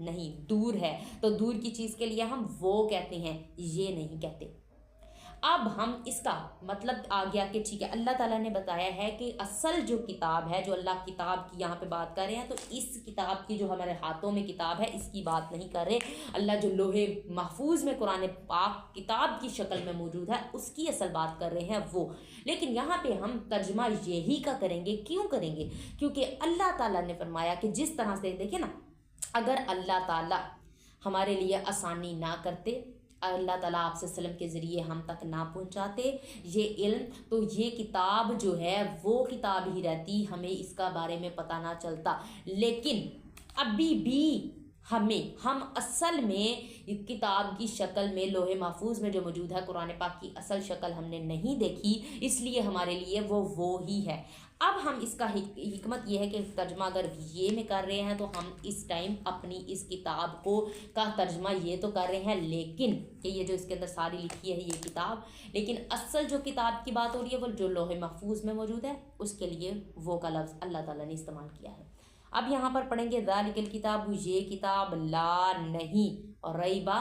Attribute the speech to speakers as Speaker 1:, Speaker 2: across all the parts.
Speaker 1: نہیں، دور ہے، تو دور کی چیز کے لیے ہم وہ کہتے ہیں، یہ نہیں کہتے۔ اب ہم اس کا مطلب آ گیا کہ ٹھیک ہے، اللہ تعالیٰ نے بتایا ہے کہ اصل جو کتاب ہے، جو اللہ کتاب کی یہاں پہ بات کر رہے ہیں، تو اس کتاب کی جو ہمارے ہاتھوں میں کتاب ہے اس کی بات نہیں کر رہے، اللہ جو لوح محفوظ میں قرآن پاک کتاب کی شکل میں موجود ہے اس کی اصل بات کر رہے ہیں وہ۔ لیکن یہاں پہ ہم ترجمہ یہی کا کریں گے، کیوں کریں گے؟ کیونکہ اللہ تعالیٰ نے فرمایا کہ جس طرح سے دیکھیں نا، اگر اللہ تعالیٰ ہمارے لیے آسانی نہ کرتے، اللہ تعالیٰ آپ صلی اللہ علیہ وسلم کے ذریعے ہم تک نہ پہنچاتے یہ علم، تو یہ کتاب جو ہے وہ کتاب ہی رہتی، ہمیں اس کا بارے میں پتہ نہ چلتا۔ لیکن ابھی بھی ہم اصل میں کتاب کی شکل میں لوح محفوظ میں جو موجود ہے قرآن پاک کی اصل شکل ہم نے نہیں دیکھی، اس لیے ہمارے لیے وہ ہی ہے۔ اب ہم اس کا حکمت یہ ہے کہ ترجمہ اگر یہ میں کر رہے ہیں تو ہم اس ٹائم اپنی اس کتاب کا ترجمہ یہ تو کر رہے ہیں، لیکن کہ یہ جو اس کے اندر ساری لکھی ہے یہ کتاب، لیکن اصل جو کتاب کی بات ہو رہی ہے وہ جو لوح محفوظ میں موجود ہے اس کے لیے وہ کا لفظ اللہ تعالیٰ نے استعمال کیا ہے۔ اب یہاں پر پڑھیں گے ذالک الکتاب، یہ کتاب لا نہیں، اور ریبہ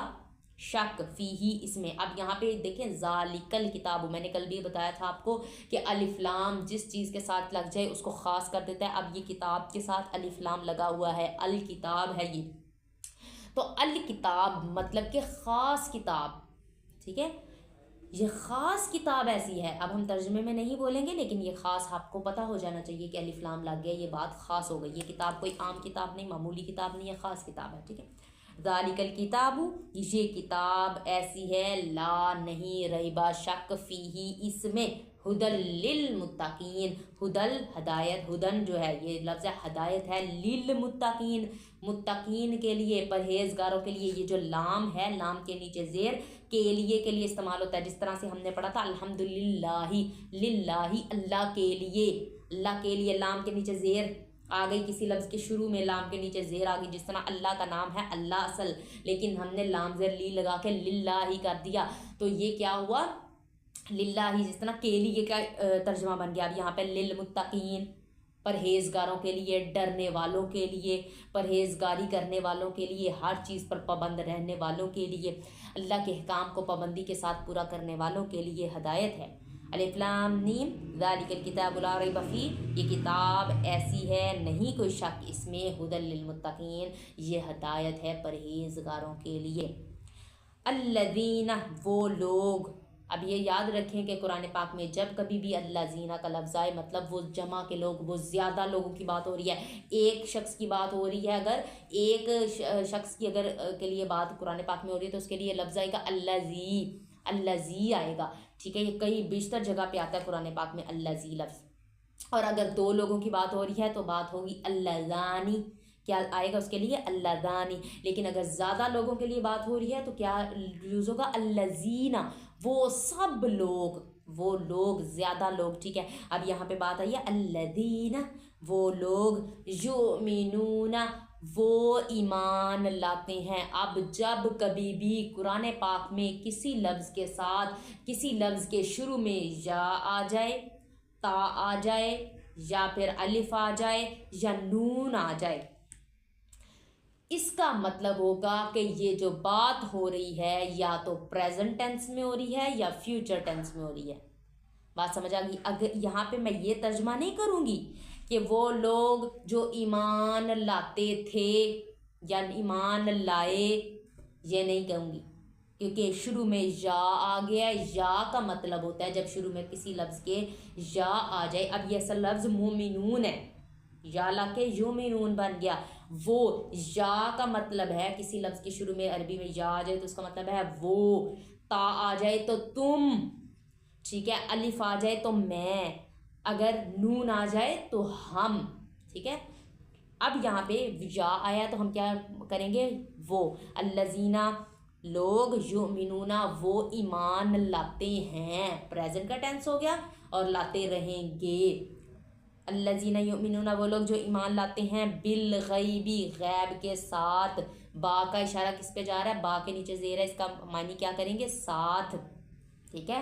Speaker 1: شک فیہی اس میں۔ اب یہاں پہ دیکھیں ذالک الکتاب، میں نے کل بھی بتایا تھا آپ کو کہ الف لام جس چیز کے ساتھ لگ جائے اس کو خاص کر دیتا ہے۔ اب یہ کتاب کے ساتھ الف لام لگا ہوا ہے، الکتاب ہے یہ، تو الکتاب مطلب کہ خاص کتاب، ٹھیک ہے، یہ خاص کتاب ایسی ہے۔ اب ہم ترجمے میں نہیں بولیں گے، لیکن یہ خاص آپ کو پتہ ہو جانا چاہیے کہ الف لام لگ گیا، یہ بات خاص ہو گئی، یہ کتاب کوئی عام کتاب نہیں، معمولی کتاب نہیں ہے، خاص کتاب ہے، ٹھیک ہے۔ ذالک الکتاب، یہ کتاب ایسی ہے، لا نہیں، ریبہ شک فیہی اس میں، ہدی للمتقین، ہدل ہدایت، ہدن جو ہے یہ لفظ ہدایت ہے، للمتقین متقین کے لیے، پرہیزگاروں کے لیے۔ یہ جو لام ہے، لام کے نیچے زیر کے لیے استعمال ہوتا ہے، جس طرح سے ہم نے پڑھا تھا الحمدللہ، للہ اللہ کے لیے، اللہ کے لیے لام کے نیچے زیر آ گئی، کسی لفظ کے شروع میں لام کے نیچے زیر آ گئی، جس طرح اللہ کا نام ہے اللہ اصل، لیکن ہم نے لام زیر لی لگا کے للہ ہی کر دیا، تو یہ کیا ہوا، للہ ہی، جس طرح کے لیے کا ترجمہ بن گیا۔ اب یہاں پہ للمتقین، پرہیزگاروں کے لیے، ڈرنے والوں کے لیے، پرہیزگاری کرنے والوں کے لیے، ہر چیز پر پابند رہنے والوں کے لیے، اللہ کے احکام کو پابندی کے ساتھ پورا کرنے والوں کے لیے ہدایت ہے۔ الف لام میم، ذالک الکتاب لا ریب فیہ، یہ کتاب ایسی ہے نہیں کوئی شک اس میں، ہدی للمتقین، یہ ہدایت ہے پرہیزگاروں کے لیے۔ الذین، وہ لوگ، اب یہ یاد رکھیں کہ قرآن پاک میں جب کبھی بھی الذین کا لفظ آئے مطلب وہ جمع کے لوگ، وہ زیادہ لوگوں کی بات ہو رہی ہے، ایک شخص کی بات ہو رہی ہے، اگر ایک شخص کی اگر کے لیے بات قرآن پاک میں ہو رہی ہے تو اس کے لیے لفظ آئے گا الذی، الذی آئے گا، ٹھیک ہے، یہ کئی بیشتر جگہ پہ آتا ہے قرآن پاک میں الذی لفظ۔ اور اگر دو لوگوں کی بات ہو رہی ہے تو بات ہوگی اللذانی، کیا آئے گا اس کے لیے اللذانی، لیکن اگر زیادہ لوگوں کے لیے بات ہو رہی ہے تو کیا یوز ہوگا الذین، وہ سب لوگ، وہ لوگ، زیادہ لوگ، ٹھیک ہے۔ اب یہاں پہ بات آئی ہے الذین، وہ لوگ، یؤمنون، وہ ایمان لاتے ہیں۔ اب جب کبھی بھی قرآن پاک میں کسی لفظ کے ساتھ، کسی لفظ کے شروع میں یا آ جائے، تا آ جائے، یا پھر الف آ جائے، یا نون آ جائے، اس کا مطلب ہوگا کہ یہ جو بات ہو رہی ہے یا تو پریزنٹ ٹینس میں ہو رہی ہے یا فیوچر ٹینس میں ہو رہی ہے۔ بات سمجھ آ گئی؟ اگر یہاں پہ میں یہ ترجمہ نہیں کروں گی کہ وہ لوگ جو ایمان لاتے تھے یا ایمان لائے، یہ نہیں کہوں گی، کیونکہ شروع میں یا آ گیا، یا کا مطلب ہوتا ہے جب شروع میں کسی لفظ کے یا آ جائے۔ اب یہ اصل لفظ مومنون ہے، یا لا کے یومنون بن گیا، وہ یا کا مطلب ہے کسی لفظ کے شروع میں عربی میں یا آ جائے تو اس کا مطلب ہے وہ، تا آ جائے تو تم، ٹھیک ہے، الف آ جائے تو میں، اگر نون آ جائے تو ہم، ٹھیک ہے۔ اب یہاں پہ یا آیا تو ہم کیا کریں گے، وہ، الذین، لوگ، یؤمنون، وہ ایمان لاتے ہیں، پریزنٹ کا ٹینس ہو گیا اور لاتے رہیں گے۔ الذین یؤمنون، وہ لوگ جو ایمان لاتے ہیں، بالغیبی، غیب کے ساتھ، با کا اشارہ کس پہ جا رہا ہے، با کے نیچے زیر ہے، اس کا معنی کیا کریں گے، ساتھ، ٹھیک ہے،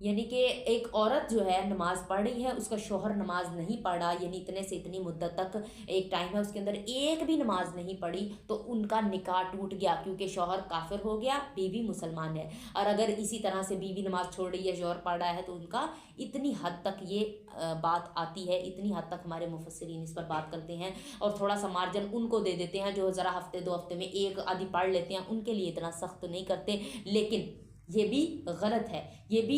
Speaker 1: یعنی کہ ایک عورت جو ہے نماز پڑھ رہی ہے، اس کا شوہر نماز نہیں پڑھا، یعنی اتنے سے اتنی مدت تک ایک ٹائم ہے اس کے اندر ایک بھی نماز نہیں پڑھی، تو ان کا نکاح ٹوٹ گیا، کیونکہ شوہر کافر ہو گیا، بیوی مسلمان ہے۔ اور اگر اسی طرح سے بیوی نماز چھوڑ رہی ہے، شوہر پڑھ رہا ہے، تو ان کا اتنی حد تک یہ بات آتی ہے، اتنی حد تک ہمارے مفسرین اس پر بات کرتے ہیں، اور تھوڑا سا مارجن ان کو دے دیتے ہیں جو ذرا ہفتے 2 ہفتے میں ایک آدھی پڑھ لیتے ہیں، ان کے لیے اتنا سخت نہیں کرتے۔ لیکن یہ بھی غلط ہے، یہ بھی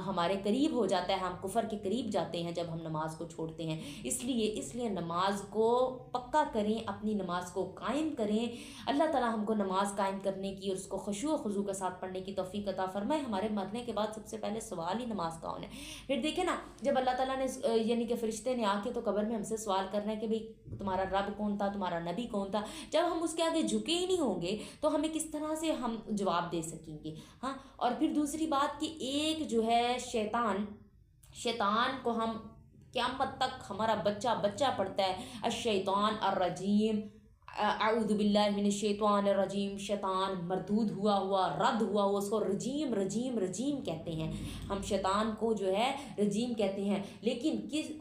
Speaker 1: ہمارے قریب ہو جاتا ہے، ہم کفر کے قریب جاتے ہیں جب ہم نماز کو چھوڑتے ہیں۔ اس لیے نماز کو پکا کریں، اپنی نماز کو قائم کریں۔ اللہ تعالی ہم کو نماز قائم کرنے کی اور اس کو خشوع و خضوع کے ساتھ پڑھنے کی توفیق عطا فرمائے۔ ہمارے مرنے کے بعد سب سے پہلے سوال ہی نماز کا ہونا ہے۔ پھر دیکھیں نا، جب اللہ تعالیٰ نے یعنی کہ فرشتے نے آ کے تو قبر میں ہم سے سوال کرنا ہے کہ بھئی تمہارا رب کون تھا، تمہارا نبی کون تھا، جب ہم اس کے آگے جھکے ہی نہیں ہوں گے تو ہمیں کس طرح سے ہم جواب دے سکیں گے؟ ہاں، اور پھر دوسری بات کہ ایک جو ہے شیطان کو ہم قیامت تک ہمارا بچہ پڑھتا ہے الشیطان الرجیم، اعوذ باللہ من الشیطان الرجیم، شیطان مردود ہوا رد ہوا، اس کو رجیم کہتے ہیں۔ ہم شیطان کو جو ہے رجیم کہتے ہیں، لیکن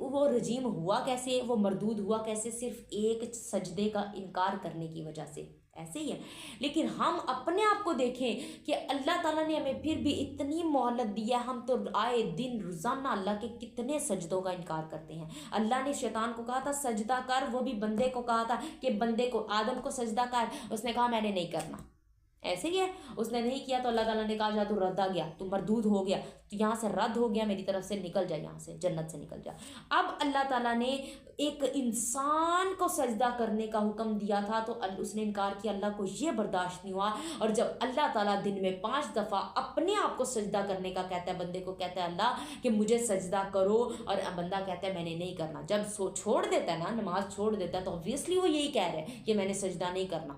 Speaker 1: وہ رجیم ہوا کیسے، وہ مردود ہوا کیسے؟ صرف ایک سجدے کا انکار کرنے کی وجہ سے، ایسے ہی ہے۔ لیکن ہم اپنے آپ کو دیکھیں کہ اللہ تعالیٰ نے ہمیں پھر بھی اتنی مہلت دی ہے، ہم تو آئے دن روزانہ اللہ کے کتنے سجدوں کا انکار کرتے ہیں۔ اللہ نے شیطان کو کہا تھا سجدہ کر، وہ بھی بندے کو کہا تھا کہ بندے کو آدم کو سجدہ کر، اس نے کہا میں نے نہیں کرنا، ایسے ہی ہے، اس نے نہیں کیا تو اللہ تعالیٰ نے کہا جا تو رد آ گیا، تو مردود ہو گیا، تو یہاں سے رد ہو گیا، میری طرف سے نکل جا، یہاں سے جنت سے نکل جا۔ اب اللہ تعالیٰ نے ایک انسان کو سجدہ کرنے کا حکم دیا تھا تو اس نے انکار کیا، اللہ کو یہ برداشت نہیں ہوا، اور جب اللہ تعالیٰ دن میں 5 دفعہ اپنے آپ کو سجدہ کرنے کا کہتا ہے، بندے کو کہتا ہے اللہ کہ مجھے سجدہ کرو، اور بندہ کہتا ہے میں نے نہیں کرنا، جب چھوڑ دیتا ہے نا، نماز چھوڑ دیتا ہے، تو obviously وہ یہی کہہ رہے ہیں کہ میں نے سجدہ نہیں کرنا،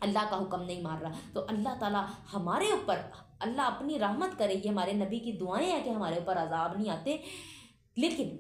Speaker 1: اللہ کا حکم نہیں مان رہا۔ تو اللہ تعالیٰ ہمارے اوپر، اللہ اپنی رحمت کرے، یہ ہمارے نبی کی دعائیں ہیں کہ ہمارے اوپر عذاب نہیں آتے، لیکن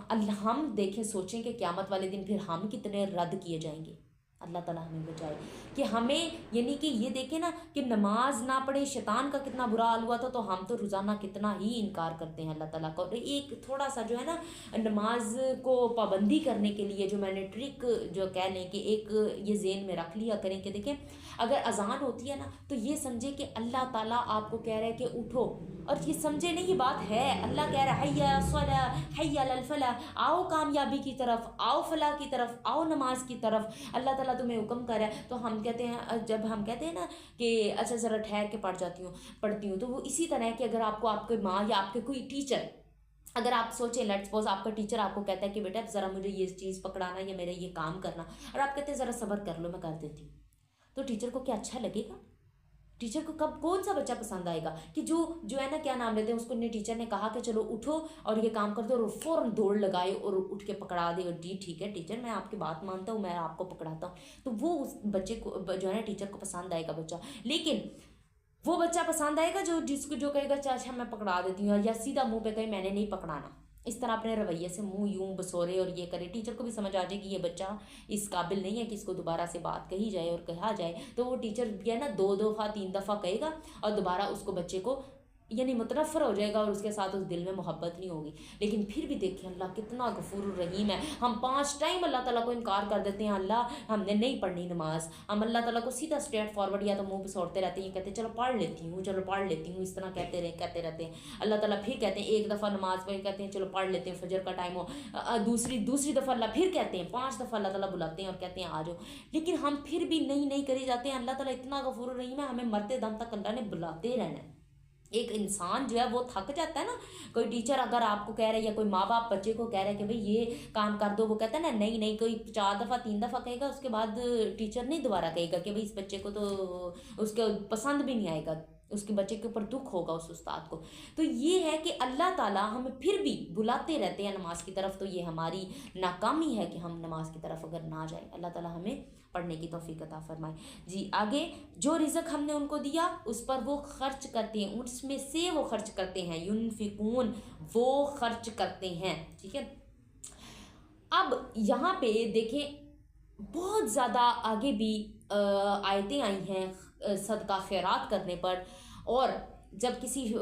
Speaker 1: اللہ ہم دیکھیں، سوچیں کہ قیامت والے دن پھر ہم کتنے رد کیے جائیں گے۔ اللہ تعالیٰ ہمیں بچائے کہ ہمیں، یعنی کہ یہ دیکھیں نا کہ نماز نہ پڑھے، شیطان کا کتنا برا حال ہوا تھا، تو ہم تو روزانہ کتنا ہی انکار کرتے ہیں اللہ تعالیٰ کو۔ اور ایک تھوڑا سا جو ہے نا نماز کو پابندی کرنے کے لیے جو میں نے ٹرک جو کہہ لیں کہ ایک یہ ذہن میں رکھ لیا کریں کہ دیکھیں اگر اذان ہوتی ہے نا تو یہ سمجھے کہ اللہ تعالیٰ آپ کو کہہ رہا ہے کہ اٹھو، اور یہ سمجھے نہیں، یہ بات ہے، اللہ کہہ رہا ہے حی علی الصلاۃ حی علی الفلاح، آؤ کامیابی کی طرف، آؤ فلاح کی طرف، آؤ نماز کی طرف، اللہ تعالیٰ تمہیں حکم کر رہا ہے۔ تو ہم کہتے ہیں، جب ہم کہتے ہیں نا کہ اچھا ذرا ٹھہر کے پڑھتی ہوں، تو وہ اسی طرح ہے کہ اگر آپ کو آپ کے ماں یا آپ کے کوئی ٹیچر، اگر آپ سوچیں لیٹس سپوز آپ کا ٹیچر آپ کو کہتا ہے کہ بیٹا ذرا مجھے یہ چیز پکڑانا یا میرا یہ کام کرنا، اور آپ کہتے ہیں ذرا صبر کر لو میں کر دیتی ہوں، تو ٹیچر کو کیا اچھا لگے گا؟ ٹیچر کو کون سا بچہ پسند آئے گا کہ جو ہے نا کیا نام لیتے ہیں اس کو، ٹیچر نے کہا کہ چلو اٹھو اور یہ کام کر دو، اور فوراً دوڑ لگائے اور اٹھ کے پکڑا دے، اور جی ٹھیک ہے ٹیچر میں آپ کی بات مانتا ہوں، میں آپ کو پکڑاتا ہوں، تو وہ اس بچے کو جو ہے نا ٹیچر کو پسند آئے گا بچہ۔ لیکن وہ بچہ پسند آئے گا جس کو جو کہے گا اچھا میں پکڑا دیتی ہوں، یا سیدھا منہ پہ کہے میں نے نہیں پکڑانا، اس طرح اپنے رویے سے منہ یوں بسورے اور یہ کرے، ٹیچر کو بھی سمجھ آ جائے کہ یہ بچہ اس قابل نہیں ہے کہ اس کو دوبارہ سے بات کہی جائے اور کہا جائے، تو وہ ٹیچر جو ہے نا 2 دفعہ 3 دفعہ کہے گا اور دوبارہ اس کو بچے کو یعنی متنفر ہو جائے گا، اور اس کے ساتھ اس دل میں محبت نہیں ہوگی۔ لیکن پھر بھی دیکھیں اللہ کتنا غفور الرحیم ہے، ہم 5 ٹائم اللہ تعالیٰ کو انکار کر دیتے ہیں، اللہ ہم نے نہیں پڑھنی نماز، ہم اللہ تعالیٰ کو سیدھا اسٹریٹ فارورڈ یا تو منہ پہ سوڑتے رہتے ہیں، کہتے ہیں چلو پڑھ لیتی ہوں، اس طرح کہتے رہتے ہیں۔ اللہ تعالیٰ پھر کہتے ہیں ایک دفعہ نماز پڑھ کہتے ہیں چلو پڑھ لیتے ہیں، فجر کا ٹائم ہو، دوسری دفعہ اللہ پھر کہتے ہیں، 5 دفعہ اللہ تعالیٰ بلاتے ہیں اور کہتے ہیں آ جاؤ، لیکن ہم پھر بھی نہیں کری جاتے ہیں۔ اللہ تعالیٰ اتنا غفور الرحیم ہے، ہمیں مرتے دم تک اللہ نے بلاتے رہنا ہے۔ ایک انسان جو ہے وہ تھک جاتا ہے نا، کوئی ٹیچر اگر آپ کو کہہ رہا ہے یا کوئی ماں باپ بچے کو کہہ رہا ہے کہ بھئی یہ کام کر دو، وہ کہتا ہے نا نہیں، کوئی 4 دفعہ 3 دفعہ کہے گا، اس کے بعد ٹیچر نہیں دوبارہ کہے گا کہ بھئی اس بچے کو تو اس کو پسند بھی نہیں آئے گا، اس کے بچے کے اوپر دکھ ہوگا اس استاد کو۔ تو یہ ہے کہ اللہ تعالیٰ ہمیں پھر بھی بلاتے رہتے ہیں نماز کی طرف، تو یہ ہماری ناکامی ہے کہ ہم نماز کی طرف اگر نہ جائیں۔ اللہ تعالیٰ ہمیں پڑھنے کی توفیق عطا فرمائے۔ جی آگے، جو رزق ہم نے ان کو دیا اس پر وہ خرچ کرتے ہیں، اس میں سے وہ خرچ کرتے ہیں، ينفقون، وہ خرچ کرتے ہیں، ٹھیک ہے۔ اب یہاں پہ دیکھیں بہت زیادہ آگے بھی آیتیں آئی ہیں صدقہ خیرات کرنے پر، اور جب کسی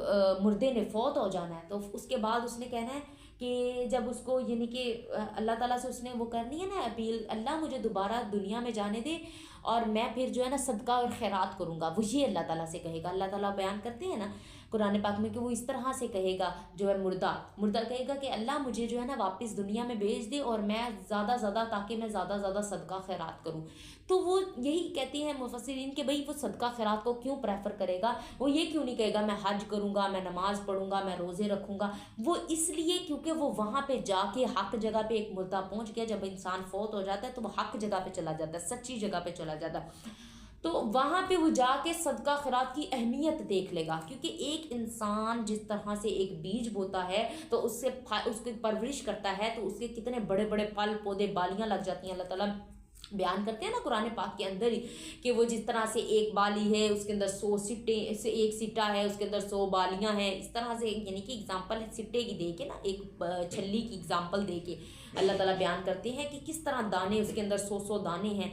Speaker 1: مردے نے فوت ہو جانا ہے تو اس کے بعد اس نے کہنا ہے کہ جب اس کو یعنی کہ اللہ تعالیٰ سے اس نے وہ کرنی ہے نا اپیل، اللہ مجھے دوبارہ دنیا میں جانے دے اور میں پھر جو ہے نا صدقہ اور خیرات کروں گا، وہ یہ اللہ تعالیٰ سے کہے گا۔ اللہ تعالیٰ بیان کرتے ہیں نا قرآن پاک میں کہ وہ اس طرح سے کہے گا، جو ہے مردہ کہے گا کہ اللہ مجھے جو ہے نا واپس دنیا میں بھیج دے اور میں زیادہ تاکہ میں زیادہ صدقہ خیرات کروں۔ تو وہ یہی کہتے ہیں مفسرین کہ بھئی وہ صدقہ خیرات کو کیوں پریفر کرے گا، وہ یہ کیوں نہیں کہے گا میں حج کروں گا، میں نماز پڑھوں گا، میں روزے رکھوں گا، وہ اس لیے کیونکہ وہ وہاں پہ جا کے حق جگہ پہ ایک مردہ پہنچ گیا۔ جب انسان فوت ہو جاتا ہے تو وہ حق جگہ پہ چلا جاتا ہے، سچی جگہ پہ چلا جاتا ہے، تو وہاں پہ وہ جا کے صدقہ خیرات کی اہمیت دیکھ لے گا۔ کیونکہ ایک انسان جس طرح سے ایک بیج بوتا ہے تو اس کی پرورش کرتا ہے تو اس کے کتنے بڑے بڑے پھل پودے بالیاں لگ جاتی ہیں۔ اللہ تعالیٰ بیان کرتے ہیں نا قرآن پاک کے اندر ہی کہ وہ جس طرح سے ایک بالی ہے اس کے اندر 100 سٹے سے، ایک سٹا ہے اس کے اندر 100 بالیاں ہیں، اس طرح سے یعنی کہ اگزامپل سٹے کی دے کے نا، ایک چھلی کی اگزامپل دے کے اللہ تعالیٰ بیان کرتے ہیں کہ کس طرح دانے اس کے اندر 100 دانے ہیں۔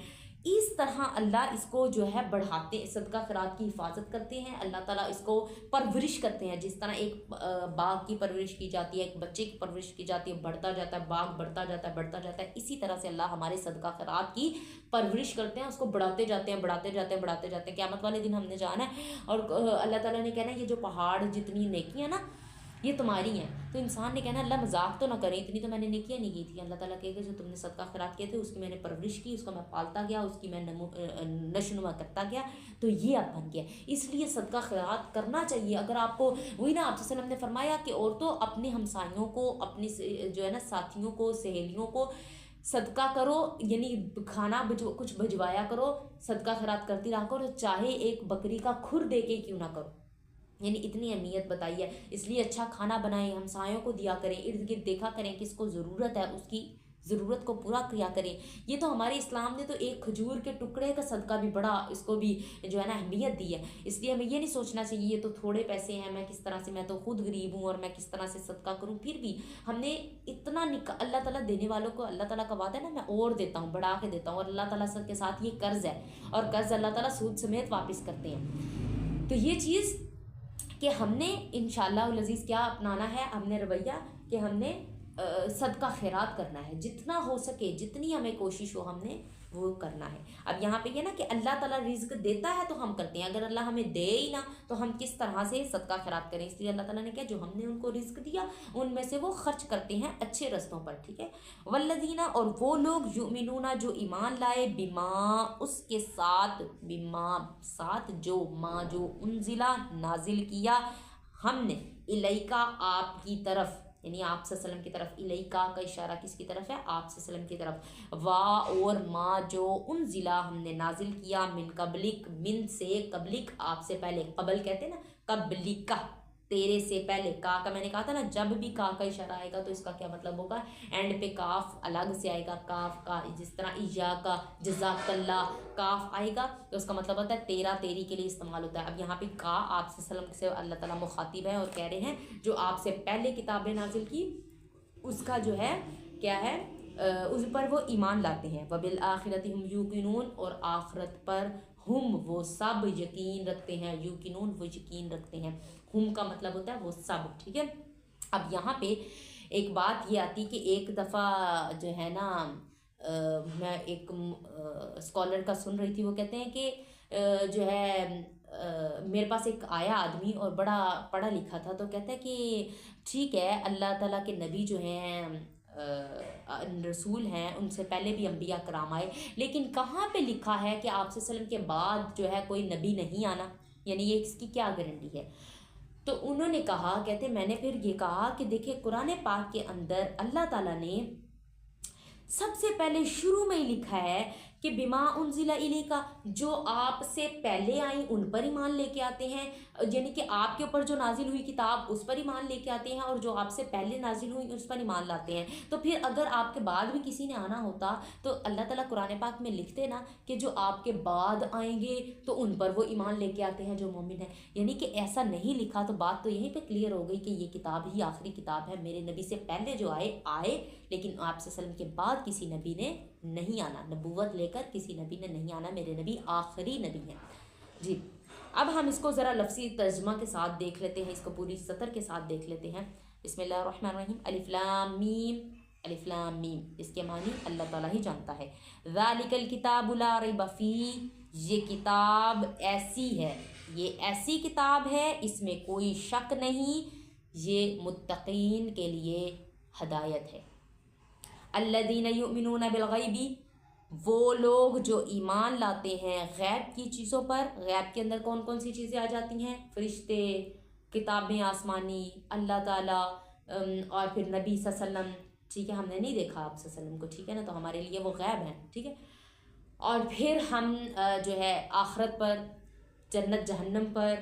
Speaker 1: اس طرح اللہ اس کو جو ہے بڑھاتے، صدقہ خیرات کی حفاظت کرتے ہیں، اللہ تعالیٰ اس کو پرورش کرتے ہیں۔ جس طرح ایک باغ کی پرورش کی جاتی ہے، ایک بچے کی پرورش کی جاتی ہے، بڑھتا جاتا ہے باغ، بڑھتا جاتا ہے، اسی طرح سے اللہ ہمارے صدقہ خیرات کی پرورش کرتے ہیں، اس کو بڑھاتے جاتے ہیں۔ قیامت والے دن ہم نے جانا ہے اور اللہ تعالیٰ نے کہنا ہے یہ جو پہاڑ جتنی نیکیاں نا یہ تمہاری ہیں، تو انسان نے کہنا اللہ مذاق تو نہ کریں، اتنی تو میں نے نیکیاں نہیں کی تھی۔ اللہ تعالیٰ کہے گا جو تم نے صدقہ خیرات کیے تھے اس کی میں نے پرورش کی، اس کو میں پالتا گیا، اس کی میں نشو کرتا گیا، تو یہ اب بن گیا۔ اس لیے صدقہ خیرات کرنا چاہیے۔ اگر آپ کو وہی نا آپ صلی اللہ علیہ وسلم نے فرمایا کہ عورتوں اپنے ہمسایوں کو، اپنی جو ہے نا ساتھیوں کو، سہیلیوں کو صدقہ کرو، یعنی کھانا کچھ بھجوایا کرو، صدقہ خیرات کرتی رہا کرو، چاہے ایک بکری کا کھر دے کے کیوں نہ کرو، یعنی اتنی اہمیت بتائی ہے۔ اس لیے اچھا کھانا بنائیں، ہمسایوں کو دیا کریں، ارد گرد دیکھا کریں کس کو ضرورت ہے، اس کی ضرورت کو پورا کیا کریں۔ یہ تو ہمارے اسلام نے تو ایک کھجور کے ٹکڑے کا صدقہ بھی بڑا، اس کو بھی جو ہے نا اہمیت دی ہے۔ اس لیے ہمیں یہ نہیں سوچنا چاہیے یہ تو تھوڑے پیسے ہیں، میں کس طرح سے، میں تو خود غریب ہوں اور میں کس طرح سے صدقہ کروں۔ پھر بھی ہم نے اتنا اللہ تعالیٰ دینے والوں کو، اللہ تعالیٰ کا وعدہ ہے نا میں اور دیتا ہوں، بڑھا کے دیتا ہوں، اور اللہ تعالیٰ کے ساتھ یہ قرض ہے اور قرض اللہ تعالیٰ سود سمیت واپس کرتے ہیں۔ تو یہ چیز کہ ہم نے انشاءاللہ العزیز کیا اپنانا ہے، ہم نے رویہ کہ ہم نے صدقہ خیرات کرنا ہے، جتنا ہو سکے، جتنی ہمیں کوشش ہو ہم نے وہ کرنا ہے۔ اب یہاں پہ یہ نا کہ اللہ تعالیٰ رزق دیتا ہے تو ہم کرتے ہیں، اگر اللہ ہمیں دے ہی نہ تو ہم کس طرح سے صدقہ خیرات کریں۔ اس لیے اللہ تعالیٰ نے کہا جو ہم نے ان کو رزق دیا ان میں سے وہ خرچ کرتے ہیں اچھے رستوں پر، ٹھیک ہے۔ والذین، اور وہ لوگ، یؤمنون، جو ایمان لائے، بما، اس کے ساتھ، بما ساتھ، جو ما، جو انزلہ، نازل کیا ہم نے، الیکا، آپ کی طرف، یعنی آپ صلی اللہ علیہ وسلم کی طرف، الیکا کا اشارہ کس کی طرف ہے؟ آپ صلی اللہ علیہ وسلم کی طرف، وا، اور ما، جو انزلہ ہم نے نازل کیا، من قبلک، من سے، قبلک آپ سے پہلے، قبل کہتے ہیں نا، قبلکا تیرے سے پہلے، کا میں نے کہا تھا نا جب بھی کا اشارہ آئے گا تو اس کا کیا مطلب ہوگا؟ اینڈ پہ کاف الگ سے آئے گا، کاف کا، جس طرح ایاکا، جزاک اللہ، کاف آئے گا تو اس کا مطلب ہوتا ہے تیرا، تیری کے لیے استعمال ہوتا ہے۔ اب یہاں پہ کا آپ صلی اللہ علیہ وسلم سے اللہ تعالیٰ مخاطب ہے اور کہہ رہے ہیں جو آپ سے پہلے کتابیں نازل کی اس کا جو ہے کیا ہے، اس پر وہ ایمان لاتے ہیں، وبالآخرۃ ہم یوقنون، اور آخرت پر ہم وہ سب یقین رکھتے ہیں، یوقنون وہ یقین رکھتے ہیں، ہم کا مطلب ہوتا ہے وہ سب، ٹھیک ہے۔ اب یہاں پہ ایک بات یہ آتی کہ ایک دفعہ جو ہے نا میں ایک اسکالر کا سن رہی تھی، وہ کہتے ہیں کہ جو ہے میرے پاس ایک آیا آدمی اور بڑا پڑھا لکھا تھا، تو کہتا ہے کہ ٹھیک ہے اللہ تعالیٰ کے نبی جو ہیں رسول ہیں ان سے پہلے بھی انبیاء کرام آئے، لیکن کہاں پہ لکھا ہے کہ آپ صلی اللہ علیہ وسلم کے بعد جو ہے کوئی نبی نہیں آنا، یعنی یہ اس کی کیا گارنٹی ہے؟ تو انہوں نے کہا، کہتے میں نے پھر یہ کہا کہ دیکھیں قرآن پاک کے اندر اللہ تعالیٰ نے سب سے پہلے شروع میں ہی لکھا ہے کہ بما انزل الیکا، جو آپ سے پہلے آئیں ان پر ایمان لے کے آتے ہیں، یعنی کہ آپ کے اوپر جو نازل ہوئی کتاب اس پر ایمان لے کے آتے ہیں، اور جو آپ سے پہلے نازل ہوئی اس پر ایمان لاتے ہیں۔ تو پھر اگر آپ کے بعد بھی کسی نے آنا ہوتا تو اللہ تعالیٰ قرآن پاک میں لکھتے نا کہ جو آپ کے بعد آئیں گے تو ان پر وہ ایمان لے کے آتے ہیں جو مومن ہیں، یعنی کہ ایسا نہیں لکھا۔ تو بات تو یہیں پہ کلیئر ہو گئی کہ یہ کتاب ہی آخری کتاب ہے، میرے نبی سے پہلے جو آئے لیکن آپ صلی اللہ علیہ وسلم کے بعد کسی نبی نے نہیں آنا، نبوت لے کر کسی نبی نے نہیں آنا، میرے نبی آخری نبی ہیں۔ جی اب ہم اس کو ذرا لفظی ترجمہ کے ساتھ دیکھ لیتے ہیں، اس کو پوری سطر کے ساتھ دیکھ لیتے ہیں۔ بسم اللہ الرحمن الرحیم۔ الف لام میم، الف لام میم، اس کے معنی اللہ تعالیٰ ہی جانتا ہے۔ ذالک الکتاب لا ریب فیہ، یہ کتاب ایسی ہے، یہ ایسی کتاب ہے اس میں کوئی شک نہیں، یہ متقین کے لیے ہدایت ہے۔ الذین یؤمنون بالغیب، وہ لوگ جو ایمان لاتے ہیں غیب کی چیزوں پر۔ غیب کے اندر کون کون سی چیزیں آ جاتی ہیں؟ فرشتے، کتابیں آسمانی، اللہ تعالیٰ، اور پھر نبی صلی اللہ علیہ وسلم، ٹھیک ہے، ہم نے نہیں دیکھا آپ صلی اللہ علیہ وسلم کو، ٹھیک ہے نا، تو ہمارے لیے وہ غیب ہیں، ٹھیک ہے۔ اور پھر ہم جو ہے آخرت پر، جنت جہنم پر،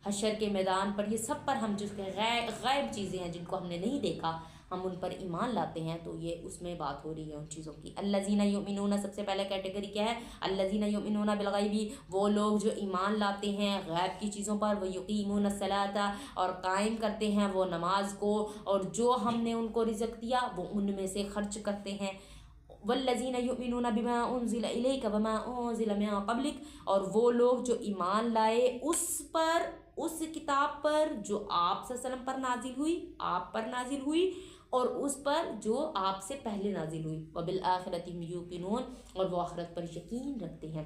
Speaker 1: حشر کے میدان پر، یہ سب پر ہم جو غیب چیزیں ہیں جن کو ہم نے نہیں دیکھا، ہم ان پر ایمان لاتے ہیں، تو یہ اس میں بات ہو رہی ہے ان چیزوں کی۔ الذین یؤمنون، سب سے پہلے کیٹیگری کیا ہے؟ الذین یؤمنون بالغیب، وہ لوگ جو ایمان لاتے ہیں غیب کی چیزوں پر، وہ یقیمون الصلاۃ، اور قائم کرتے ہیں وہ نماز کو، اور جو ہم نے ان کو رزق دیا وہ ان میں سے خرچ کرتے ہیں۔ والذین یؤمنون بما انزل الیک وما انزل من قبلک، اور وہ لوگ جو ایمان لائے اس پر، اس کتاب پر جو آپ صلی اللہ علیہ وسلم پر نازل ہوئی، آپ پر نازل ہوئی، اور اس پر جو آپ سے پہلے نازل ہوئی۔ وبالآخرۃ هم یوقنون، اور وہ آخرت پر یقین رکھتے ہیں۔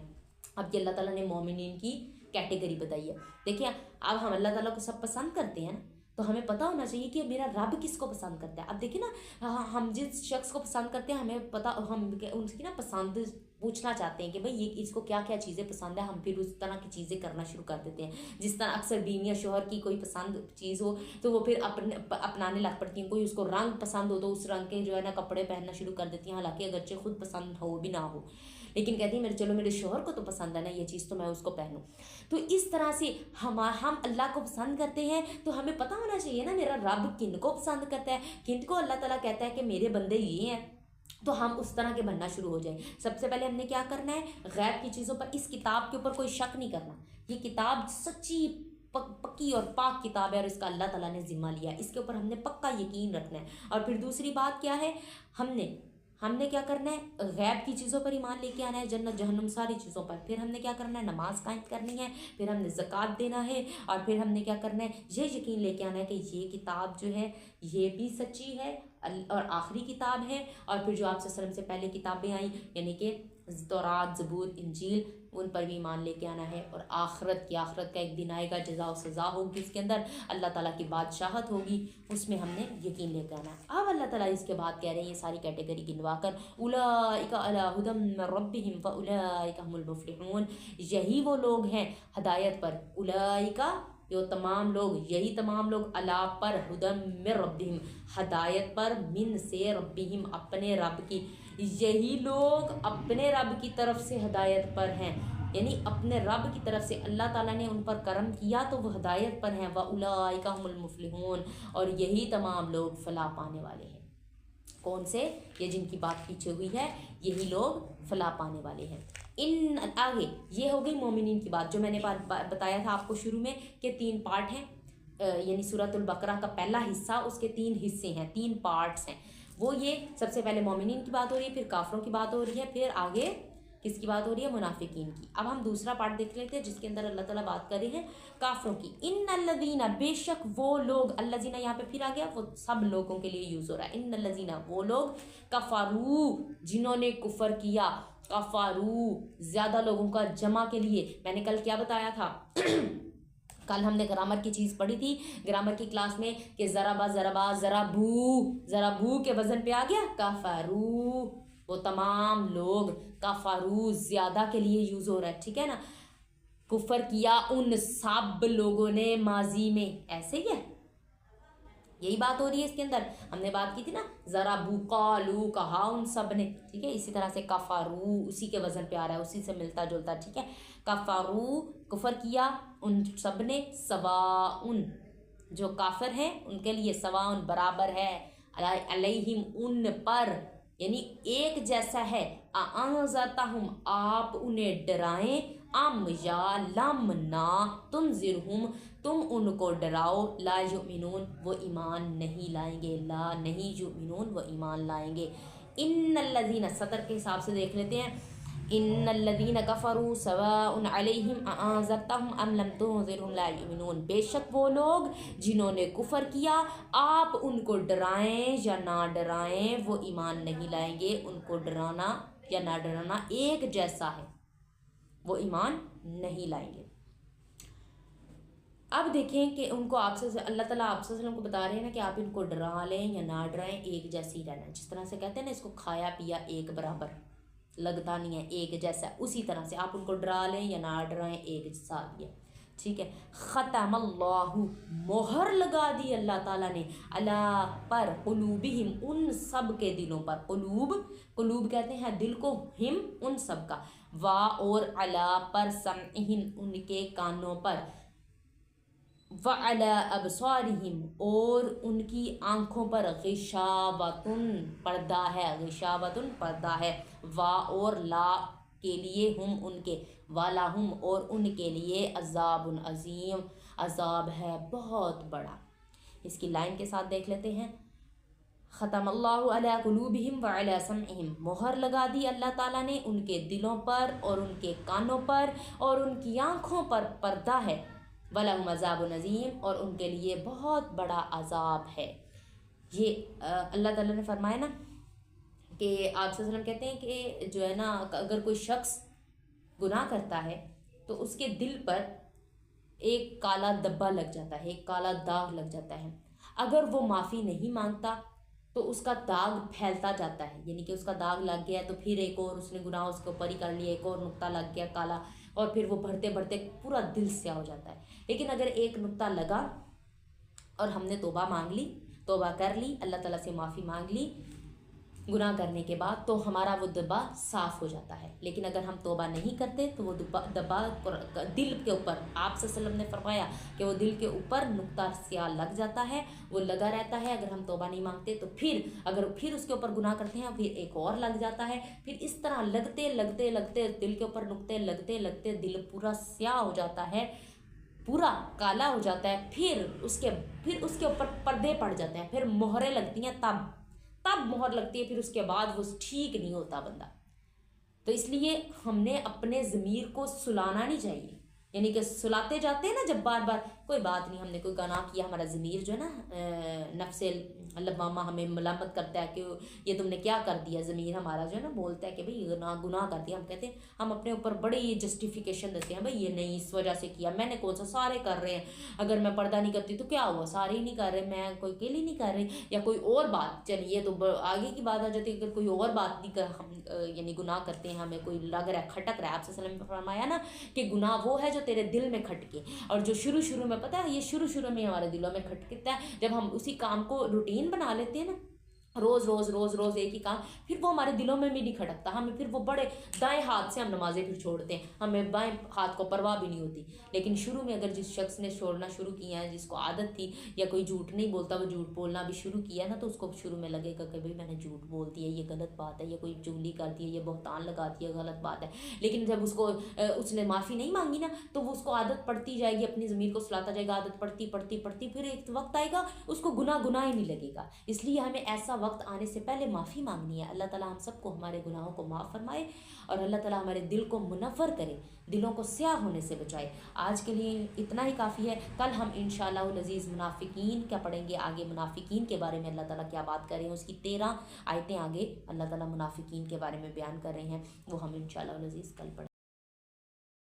Speaker 1: اب یہ اللہ تعالیٰ نے مومنین کی کیٹیگری بتائی ہے۔ دیکھیں اب ہم اللہ تعالیٰ کو سب پسند کرتے ہیں نا، تو ہمیں پتہ ہونا چاہیے کہ میرا رب کس کو پسند کرتا ہے۔ اب دیکھیں نا، ہم جس شخص کو پسند کرتے ہیں ہمیں پتہ، ہم ان کی نا پسند پوچھنا چاہتے ہیں کہ بھئی یہ اس کو کیا کیا چیزیں پسند ہے، ہم پھر اس طرح کی چیزیں کرنا شروع کر دیتے ہیں۔ جس طرح اکثر بیویاں شوہر کی کوئی پسند چیز ہو تو وہ پھر اپنانے لگ پڑتی ہیں، کوئی اس کو رنگ پسند ہو تو اس رنگ کے جو ہے نا کپڑے پہننا شروع کر دیتی ہیں، حالانکہ اگرچہ خود پسند ہو بھی نہ ہو، لیکن کہتی ہیں چلو میرے شوہر کو تو پسند ہے نا یہ چیز، تو میں اس کو پہنوں۔ تو اس طرح سے ہم اللہ کو پسند کرتے ہیں، تو ہمیں پتہ ہونا چاہیے نا میرا رب کن کو پسند کرتا ہے، کن کو اللہ تعالیٰ کہتا ہے کہ میرے بندے یہ ہیں، تو ہم اس طرح کے بننا شروع ہو جائیں۔ سب سے پہلے ہم نے کیا کرنا ہے؟ غیب کی چیزوں پر، اس کتاب کے اوپر کوئی شک نہیں کرنا، یہ کتاب سچی پکی اور پاک کتاب ہے، اور اس کا اللہ تعالیٰ نے ذمہ لیا ہے، اس کے اوپر ہم نے پکا یقین رکھنا ہے۔ اور پھر دوسری بات کیا ہے؟ ہم نے کیا کرنا ہے؟ غیب کی چیزوں پر ایمان لے کے آنا ہے، جنت جہنم ساری چیزوں پر۔ پھر ہم نے کیا کرنا ہے؟ نماز قائم کرنی ہے، پھر ہم نے زکوٰۃ دینا ہے، اور پھر ہم نے کیا کرنا ہے؟ یہ یقین لے کے آنا ہے کہ یہ کتاب جو ہے یہ بھی سچی ہے اور آخری کتاب ہے، اور پھر جو آپ صلی اللہ علیہ وسلم سے پہلے کتابیں آئیں یعنی کہ تورات، زبور، انجیل، ان پر بھی ایمان لے کے آنا ہے۔ اور آخرت کا ایک دن آئے گا، جزا و سزا ہوگی، اس کے اندر اللہ تعالیٰ کی بادشاہت ہوگی، اس میں ہم نے یقین لے کے آنا ہے۔ اب اللہ تعالیٰ اس کے بعد کہہ رہے ہیں یہ ساری کیٹیگری گنوا کر، اولئک علی ھدی من ربہم فاولئک ھم المفلحون، یہی وہ لوگ ہیں ہدایت پر، اولئک یہ تمام لوگ، یہی تمام لوگ، علی پر، ھدی من ربہم ہدایت پر، من سے ربہم اپنے رب کی، یہی لوگ اپنے رب کی طرف سے ہدایت پر ہیں، یعنی اپنے رب کی طرف سے اللہ تعالیٰ نے ان پر کرم کیا تو وہ ہدایت پر ہیں۔ وَأُولَٰئِكَ هُمُ الْمُفْلِحُونَ، اور یہی تمام لوگ فلاح پانے والے ہیں۔ کون سے؟ یہ جن کی بات پیچھے ہوئی ہے، یہی لوگ فلاح پانے والے ہیں۔ آگے یہ ہو گئی مومنین کی بات، جو میں نے بتایا تھا آپ کو شروع میں کہ 3 پارٹ ہیں، یعنی سورۃ البقرہ کا پہلا حصہ، اس کے 3 حصے ہیں، 3 پارٹس ہیں۔ وہ یہ سب سے پہلے مومنین کی بات ہو رہی ہے، پھر کافروں کی بات ہو رہی ہے، پھر آگے کس کی بات ہو رہی ہے؟ منافقین کی۔ اب ہم دوسرا پارٹ دیکھ لیتے ہیں جس کے اندر اللہ تعالیٰ بات کر رہے ہیں کافروں کی۔ ان الذین، بے شک وہ لوگ، الذین یہاں پہ پھر آ گیا، وہ سب لوگوں کے لیے یوز ہو رہا ہے۔ ان الذین، وہ لوگ، کفروا، جنہوں نے کفر کیا، کفروا زیادہ لوگوں کا جمع کے لیے۔ میں نے کل کیا بتایا تھا؟ کل ہم نے گرامر کی چیز پڑھی تھی گرامر کی کلاس میں کہ ضربا ضربا ضربو کے وزن پہ آ گیا کفروا، وہ تمام لوگ، کفروا زیادہ کے لیے یوز ہو رہا ہے، ٹھیک ہے نا۔ کفر کیا ان سب لوگوں نے ماضی میں، ایسے ہی ہے، یہی بات ہو رہی ہے اس کے اندر۔ ہم نے بات کی تھی نا، ضربوا قالوا، کہا ان سب نے، ٹھیک ہے۔ اسی طرح سے کفروا اسی کے وزن پہ آ رہا ہے، اسی سے ملتا جلتا، ٹھیک ہے۔ کفروا کفر کیا ان سب نے، سواء جو کافر ہیں ان کے لیے، سواء برابر ہے، علیہم ان پر، یعنی ایک جیسا ہے، انذرتہم آپ انہیں ڈرائیں، ام یا لم نہ تنذرہم تم ان کو ڈراؤ، لا یؤمنون وہ ایمان نہیں لائیں گے، لا نہیں یؤمنون وہ ایمان لائیں گے۔ ان الذین، سطر کے حساب سے دیکھ لیتے ہیں ان الذین کفروا سواء علیہم اانذرتہم ام لم تنذرہم لا یؤمنون، بے شک وہ لوگ جنہوں نے کفر کیا آپ ان کو ڈرائیں یا نہ ڈرائیں وہ ایمان نہیں لائیں گے، ان کو ڈرانا یا نہ ڈرانا ایک جیسا ہے، وہ ایمان نہیں لائیں گے۔ اب دیکھیں کہ ان کو آپ سے اللہ تعالیٰ آپ سے کو بتا رہے ہیں نا کہ آپ ان کو ڈرا لیں یا نہ ڈرائیں ایک جیسی رہنا، جس طرح سے کہتے ہیں نا اس کو کھایا پیا ایک برابر، لگتا نہیں ہے ایک جیسا، اسی طرح سے آپ ان کو ڈرا لیں یا نہ ڈرائیں ایک جیسا ہے، ٹھیک ہے۔ ختم اللہ، مہر لگا دی اللہ تعالیٰ نے، اللہ پر، قلوبہم، ان سب کے دلوں پر، قلوب کہتے ہیں دل کو، ہم ان سب کا، وا اور علا پر، سمعہم ان کے کانوں پر، وعلی ابصارہم اور ان کی آنکھوں پر، غشاوۃن پردہ ہے، غشاوۃن پردہ ہے، وا اور لا کے لیے، ہم ان کے، وَلَهُمْ اور ان کے لیے، عذاب عظیم عذاب ہے بہت بڑا۔ اس کی لائن کے ساتھ دیکھ لیتے ہیں، ختم اللہ علی قلوبہم وعلی سمعہم، مہر لگا دی اللہ تعالیٰ نے ان کے دلوں پر اور ان کے کانوں پر اور ان کی آنکھوں پر پردہ ہے، وَلَهُمْ عَذَابٌ عَظِيمٌ اور ان کے لیے بہت بڑا عذاب ہے۔ یہ اللہ تعالیٰ نے فرمایا نا کہ آپ صلی اللہ علیہ وسلم کہتے ہیں کہ جو ہے نا اگر کوئی شخص گناہ کرتا ہے تو اس کے دل پر ایک کالا دبا لگ جاتا ہے، ایک کالا داغ لگ جاتا ہے، اگر وہ معافی نہیں مانگتا تو اس کا داغ پھیلتا جاتا ہے، یعنی کہ اس کا داغ لگ گیا تو پھر ایک اور اس نے گناہ اس کے اوپر ہی کر لیا، ایک اور نقطہ لگ گیا کالا، اور پھر وہ بڑھتے بڑھتے پورا دل سیاہ ہو جاتا ہے۔ لیکن اگر ایک نقطہ لگا اور ہم نے توبہ مانگ لی، توبہ کر لی، اللہ تعالیٰ سے معافی مانگ لی گناہ کرنے کے بعد، تو ہمارا وہ دبا صاف ہو جاتا ہے۔ لیکن اگر ہم توبہ نہیں کرتے تو وہ دبا دل کے اوپر، آپ صلی اللہ علیہ وسلم نے فرمایا کہ وہ دل کے اوپر نقطہ سیاہ لگ جاتا ہے، وہ لگا رہتا ہے، اگر ہم توبہ نہیں مانگتے تو پھر اس کے اوپر گناہ کرتے ہیں پھر ایک اور لگ جاتا ہے، پھر اس طرح لگتے لگتے لگتے دل کے اوپر نقطے لگتے لگتے دل پورا سیاہ ہو جاتا ہے، پورا کالا ہو جاتا ہے، پھر اس کے اوپر پردے پڑ جاتے ہیں، پھر مہریں لگتی ہیں، تب مہر لگتی ہے، پھر اس کے بعد وہ ٹھیک نہیں ہوتا بندہ۔ تو اس لیے ہم نے اپنے ضمیر کو سلانا نہیں چاہیے، یعنی کہ سلاتے جاتے ہیں نا جب بار بار کوئی بات نہیں، ہم نے کوئی گناہ کیا، ہمارا ضمیر جو ہے نا نفس لوامہ ہمیں ملامت کرتا ہے کہ یہ تم نے کیا کر دیا، ضمیر ہمارا جو ہے نا بولتا ہے کہ بھئی گناہ کر دیا، ہم کہتے ہیں، ہم اپنے اوپر بڑے یہ جسٹیفیکیشن دیتے ہیں، بھئی یہ نہیں اس وجہ سے کیا، میں نے کون سا، سارے کر رہے ہیں، اگر میں پردہ نہیں کرتی تو کیا ہوا، سارے ہی نہیں کر رہے، میں کوئی اکیلی نہیں کر رہی، یا کوئی اور بات، چلیے تو آگے کی بات آ جاتی ہے، اگر کوئی اور بات نہیں کر ہم یعنی گناہ کرتے ہیں، ہمیں کوئی لگ رہا ہے، کھٹک رہا ہے، آپ صلی اللہ علیہ وسلم نے فرمایا نا کہ گناہ وہ ہے جو تیرے دل میں کھٹکے، اور جو شروع میں پتہ ہے یہ شروع میں ہمارے دلوں میں کھٹکتا ہے، جب ہم اسی کام کو روٹین بنا لیتے ہیں نا، روز ایک ہی کام، پھر وہ ہمارے دلوں میں بھی نہیں کھٹکتا، ہمیں پھر وہ بڑے دائیں ہاتھ سے ہم نمازیں پھر چھوڑتے ہیں، ہمیں بائیں ہاتھ کو پرواہ بھی نہیں ہوتی۔ لیکن شروع میں اگر جس شخص نے چھوڑنا شروع کیا ہے، جس کو عادت تھی، یا کوئی جھوٹ نہیں بولتا، وہ جھوٹ بولنا بھی شروع کیا نا، تو اس کو شروع میں لگے گا کہ بھئی میں نے جھوٹ بول دیا، یہ غلط بات ہے، یہ کوئی چغلی کر دی ہے، یہ بہتان لگا دی ہے، غلط بات ہے۔ لیکن جب اس نے معافی نہیں مانگی نا، تو وہ اس کو عادت پڑتی جائے گی، اپنی ضمیر کو سلاتا جائے گا، عادت پڑتی، پھر ایک وقت آئے گا اس کو گناہ ہی نہیں لگے گا۔ اس لیے ہمیں ایسا وقت آنے سے پہلے معافی مانگنی ہے، اللہ تعالیٰ ہم سب کو ہمارے گناہوں کو معاف فرمائے، اور اللہ تعالیٰ ہمارے دل کو منور کرے، دلوں کو سیاہ ہونے سے بچائے۔ آج کے لیے اتنا ہی کافی ہے، کل ہم انشاءاللہ العزیز منافقین کیا پڑھیں گے، آگے منافقین کے بارے میں اللہ تعالیٰ کیا بات کر رہے ہیں، اس کی 13 آیتیں آگے اللہ تعالیٰ منافقین کے بارے میں بیان کر رہے ہیں، وہ ہم انشاءاللہ العزیز کل پڑھیں گے۔